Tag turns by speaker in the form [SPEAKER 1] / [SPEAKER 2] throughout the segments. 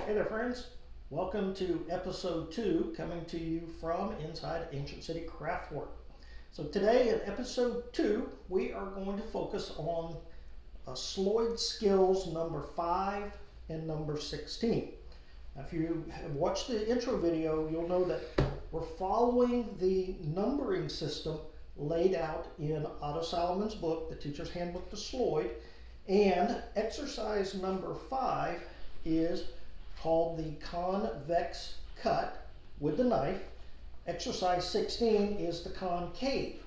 [SPEAKER 1] Hey there, friends. Welcome to episode 2, coming to you from inside Ancient City Craftwork. So today in episode 2, we are going to focus on Sloyd skills number 5 and number 16. Now, if you have watched the intro video, you'll know that we're following the numbering system laid out in Otto Saloman's book, The Teacher's Handbook to Sloyd, and exercise number 5 is called the convex cut with the knife. Exercise 16 is the concave.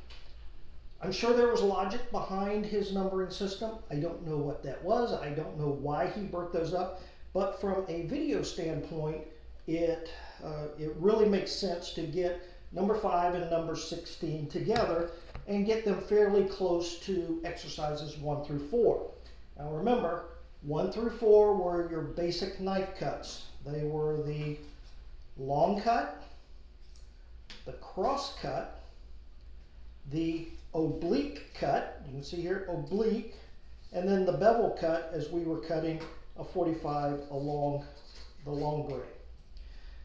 [SPEAKER 1] I'm sure there was logic behind his numbering system. I don't know what that was. I don't know why he broke those up, but from a video standpoint, it really makes sense to get number 5 and number 16 together and get them fairly close to exercises 1 through 4. Now remember, 1 through 4 were your basic knife cuts. They were the long cut, the cross cut, the oblique cut, you can see here oblique, and then the bevel cut as we were cutting a 45 along the long grain.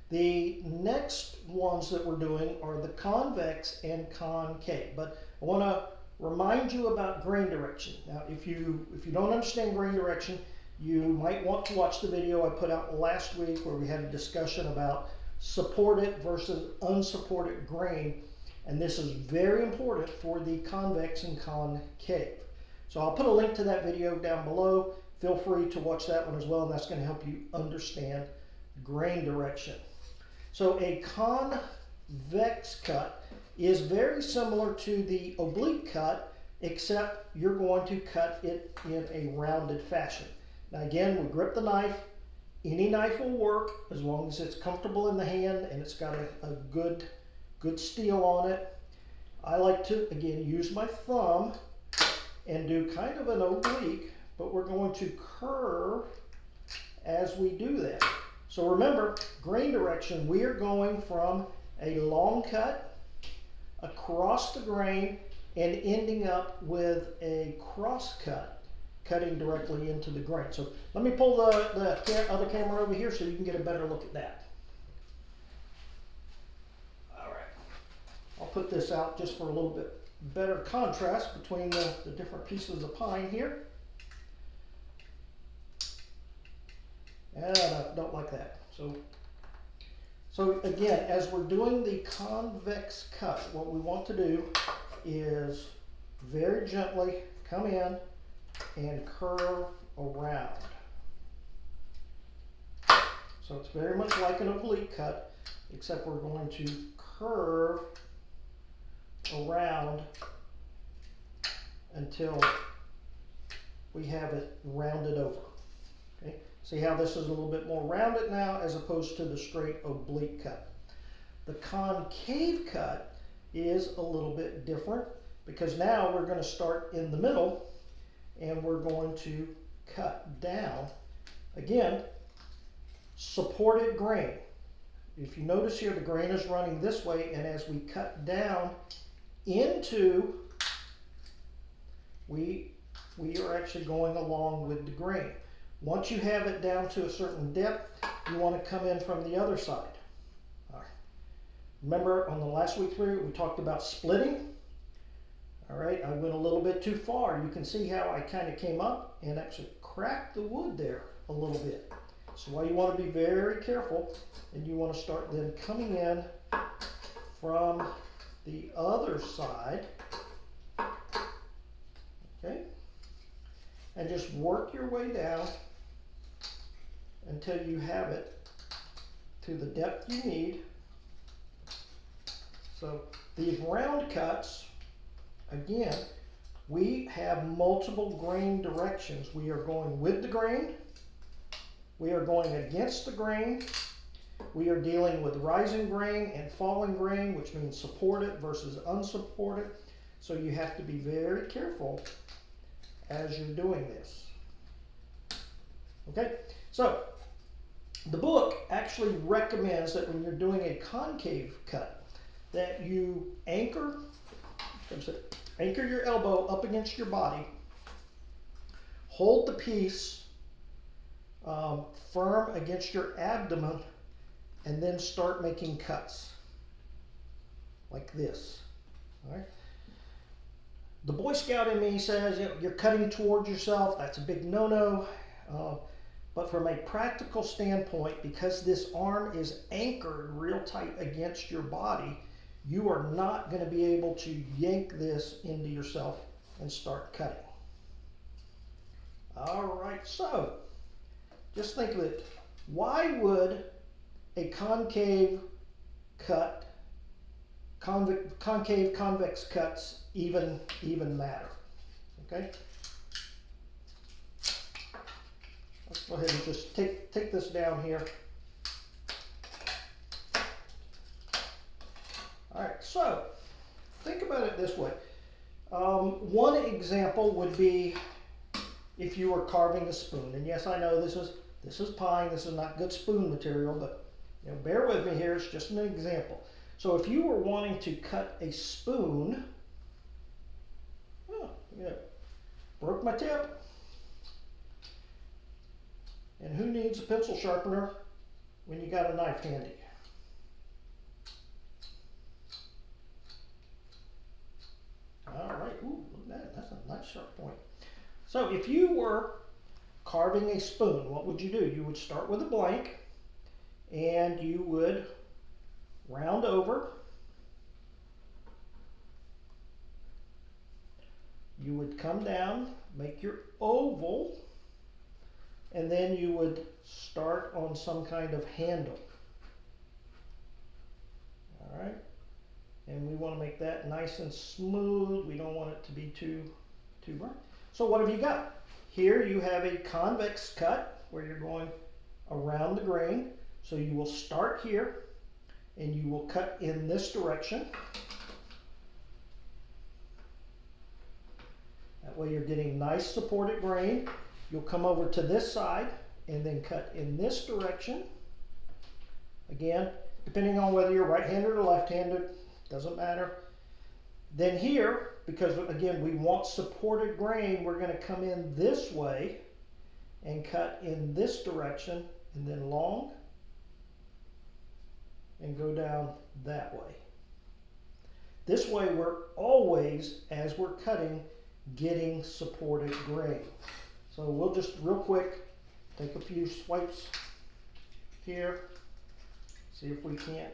[SPEAKER 1] The next ones that we're doing are the convex and concave, but I want to remind you about grain direction. Now, if you don't understand grain direction, you might want to watch the video I put out last week where we had a discussion about supported versus unsupported grain, and this is very important for the convex and concave. So I'll put a link to that video down below. Feel free to watch that one as well, and that's going to help you understand grain direction. So a convex cut is very similar to the oblique cut, except you're going to cut it in a rounded fashion. Now again, we grip the knife. Any knife will work as long as it's comfortable in the hand and it's got a good steel on it. I like to, again, use my thumb and do kind of an oblique, but we're going to curve as we do that. So remember, grain direction, we are going from a long cut across the grain and ending up with a cross cut, cutting directly into the grain. So let me pull the other camera over here so you can get a better look at that. All right, I'll put this out just for a little bit better contrast between the different pieces of pine here. And I don't like that. So again, as we're doing the convex cut, what we want to do is very gently come in and curve around. So it's very much like an oblique cut, except we're going to curve around until we have it rounded over. Okay? See how this is a little bit more rounded now as opposed to the straight oblique cut. The concave cut is a little bit different because now we're going to start in the middle and we're going to cut down. Again, supported grain. If you notice here, the grain is running this way, and as we cut down into, we are actually going along with the grain. Once you have it down to a certain depth, you want to come in from the other side. All right. Remember on the last week's video, we talked about splitting. All right, I went a little bit too far. You can see how I kind of came up and actually cracked the wood there a little bit. So why you want to be very careful, and you want to start then coming in from the other side. Okay, and just work your way down until you have it to the depth you need. So these round cuts, again, we have multiple grain directions. We are going with the grain, we are going against the grain, we are dealing with rising grain and falling grain, which means supported versus unsupported. So you have to be very careful as you're doing this. Okay, so the book actually recommends that when you're doing a concave cut, that you anchor your elbow up against your body, hold the piece firm against your abdomen, and then start making cuts like this. All right. The Boy Scout in me says, you know, you're cutting towards yourself. That's a big no-no. But from a practical standpoint, because this arm is anchored real tight against your body, you are not going to be able to yank this into yourself and start cutting. All right, so just think of it. Why would a concave cut, concave convex cuts even matter? Okay. Let's go ahead and just take this down here. All right, so think about it this way. One example would be if you were carving a spoon. And yes, I know this is pine. This is not good spoon material, but you know, bear with me here. It's just an example. So if you were wanting to cut a spoon, oh, yeah, broke my tip. And who needs a pencil sharpener when you got a knife handy? All right, ooh, look at that. That's a nice sharp point. So if you were carving a spoon, what would you do? You would start with a blank, and you would round over. You would come down, make your oval, and then you would start on some kind of handle. All right, and we want to make that nice and smooth. We don't want it to be too bright. So what have you got? Here you have a convex cut where you're going around the grain. So you will start here and you will cut in this direction. That way you're getting nice supported grain. You'll come over to this side and then cut in this direction. Again, depending on whether you're right-handed or left-handed, doesn't matter. Then here, because again, we want supported grain, we're going to come in this way and cut in this direction and then long and go down that way. This way we're always, as we're cutting, getting supported grain. So we'll just real quick take a few swipes here, see if we can't.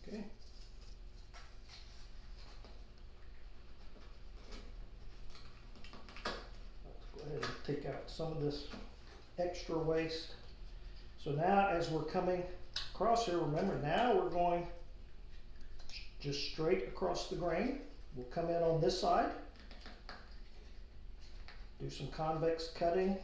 [SPEAKER 1] Okay. Let's go ahead and take out some of this extra waste. So now as we're coming across here, remember now we're going just straight across the grain. We'll come in on this side, do some convex cutting.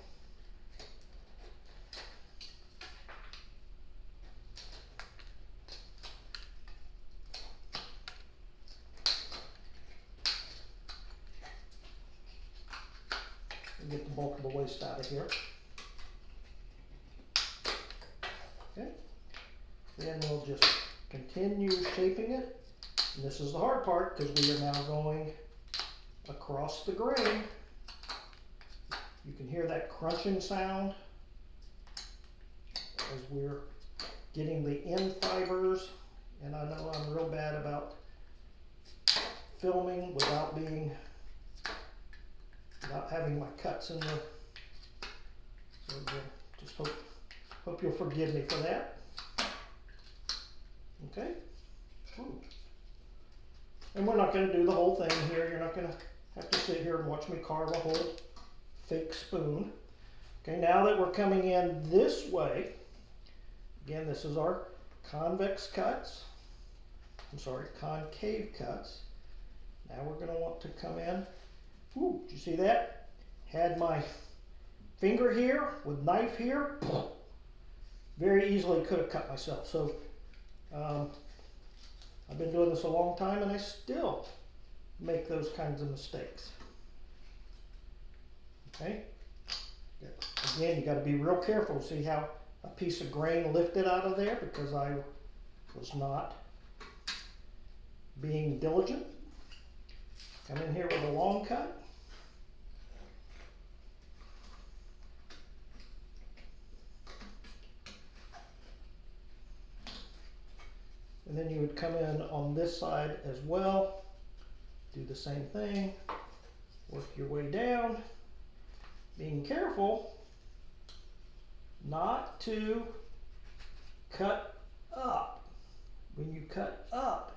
[SPEAKER 1] And get the bulk of the waste out of here. Okay. Then we'll just continue shaping it. And this is the hard part because we are now going across the grain. You can hear that crunching sound as we're getting the end fibers. And I know I'm real bad about filming without having my cuts in the. So just hope you'll forgive me for that. Okay. Ooh. And we're not going to do the whole thing here. You're not going to have to sit here and watch me carve a whole fake spoon. Okay, now that we're coming in this way, again, this is our convex cuts. I'm sorry, concave cuts. Now we're going to want to come in. Ooh, did you see that? Had my finger here with knife here. Very easily could have cut myself. So I've been doing this a long time and I still make those kinds of mistakes. Okay. Again, you got to be real careful. See how a piece of grain lifted out of there because I was not being diligent. Come in here with a long cut. And then you would come in on this side as well, do the same thing, work your way down, being careful not to cut up. When you cut up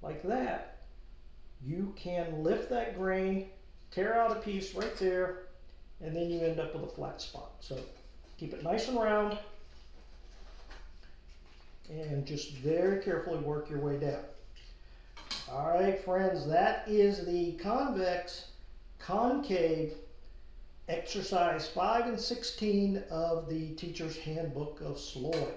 [SPEAKER 1] like that, you can lift that grain, tear out a piece right there, and then you end up with a flat spot. So keep it nice and round, and just very carefully work your way down. All right, friends, that is the convex concave exercise 5 and 16 of the Teacher's Handbook of Sloyd.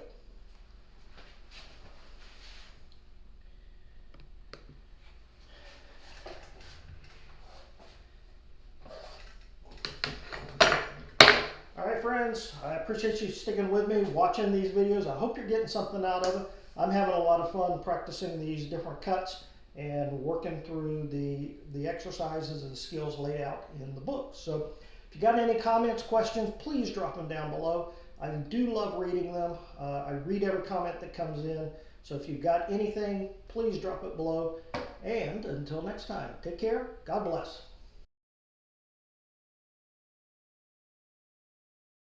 [SPEAKER 1] Friends, I appreciate you sticking with me, watching these videos. I hope you're getting something out of it. I'm having a lot of fun practicing these different cuts and working through the exercises and the skills laid out in the book. So if you got any comments, questions, please drop them down below. I do love reading them. I read every comment that comes in. So if you've got anything, please drop it below. And until next time, take care. God bless.